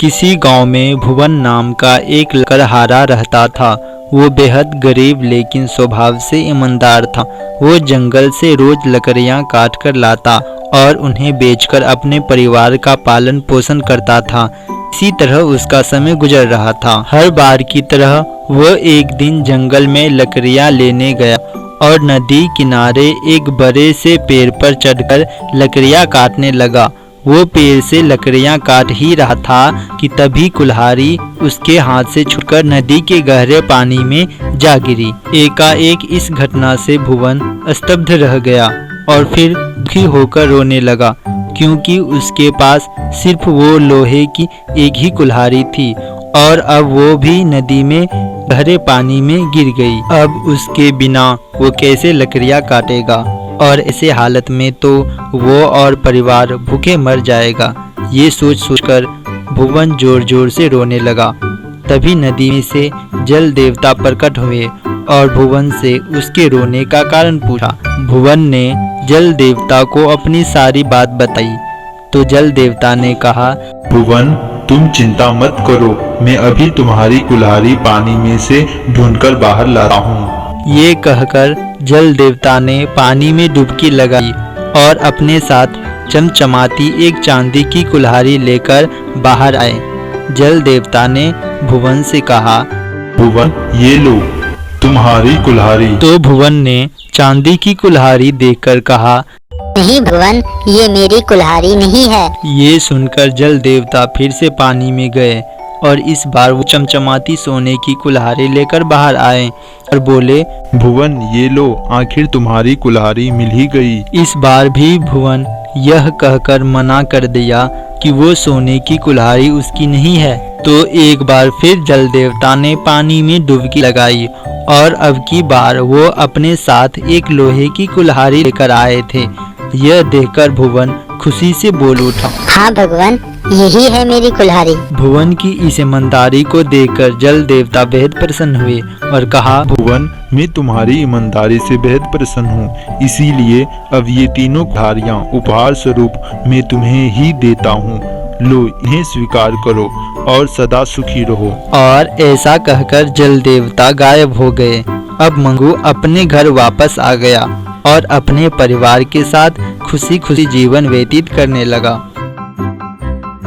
किसी गांव में भुवन नाम का एक लकड़हारा रहता था। वो बेहद गरीब लेकिन स्वभाव से ईमानदार था। वो जंगल से रोज लकड़ियां काट कर लाता और उन्हें बेचकर अपने परिवार का पालन पोषण करता था। इसी तरह उसका समय गुजर रहा था। हर बार की तरह वह एक दिन जंगल में लकड़ियां लेने गया और नदी किनारे एक बड़े से पेड़ पर चढ़कर लकड़ियां काटने लगा। वो पेड़ से लकड़ियां काट ही रहा था कि तभी कुल्हाड़ी उसके हाथ से छूटकर नदी के गहरे पानी में जा गिरी। एकाएक इस घटना से भुवन स्तब्ध रह गया और फिर दुखी होकर रोने लगा, क्योंकि उसके पास सिर्फ वो लोहे की एक ही कुल्हाड़ी थी और अब वो भी नदी में गहरे पानी में गिर गई। अब उसके बिना वो कैसे लकड़ियां काटेगा और ऐसे हालत में तो वो और परिवार भूखे मर जाएगा। ये सोच सोचकर भुवन जोर जोर से रोने लगा। तभी नदी में से जल देवता प्रकट हुए और भुवन से उसके रोने का कारण पूछा। भुवन ने जल देवता को अपनी सारी बात बताई तो जल देवता ने कहा, भुवन, तुम चिंता मत करो, मैं अभी तुम्हारी कुल्हाड़ी पानी में से ढूंढकर बाहर ला रहा हूँ। ये कहकर जल देवता ने पानी में डुबकी लगाई और अपने साथ चमचमाती एक चांदी की कुल्हाड़ी लेकर बाहर आए। जल देवता ने भुवन से कहा, भुवन, ये लो तुम्हारी कुल्हाड़ी। तो भुवन ने चांदी की कुल्हाड़ी देखकर कहा, नहीं भुवन, ये मेरी कुल्हाड़ी नहीं है। ये सुनकर जल देवता फिर से पानी में गए और इस बार वो चमचमाती सोने की कुल्हाड़ी लेकर बाहर आए और बोले, भुवन, ये लो, आखिर तुम्हारी कुल्हाड़ी मिल ही गई। इस बार भी भुवन यह कहकर मना कर दिया कि वो सोने की कुल्हाड़ी उसकी नहीं है। तो एक बार फिर जल देवता ने पानी में डुबकी लगाई और अब की बार वो अपने साथ एक लोहे की कुल्हाड़ी लेकर आए थे। यह देखकर भुवन खुशी से बोल उठा, हाँ भगवान, यही है मेरी कुल्हाड़ी। भुवन की इस ईमानदारी को देखकर जल देवता बेहद प्रसन्न हुए और कहा, भुवन, मैं तुम्हारी ईमानदारी से बेहद प्रसन्न हूँ, इसीलिए अब ये तीनों कुल्हाड़ियाँ उपहार स्वरूप मैं तुम्हें ही देता हूँ। लो, इन्हें स्वीकार करो और सदा सुखी रहो। और ऐसा कहकर जल देवता गायब हो गए। अब मंगू अपने घर वापस आ गया और अपने परिवार के साथ खुशी खुशी जीवन व्यतीत करने लगा।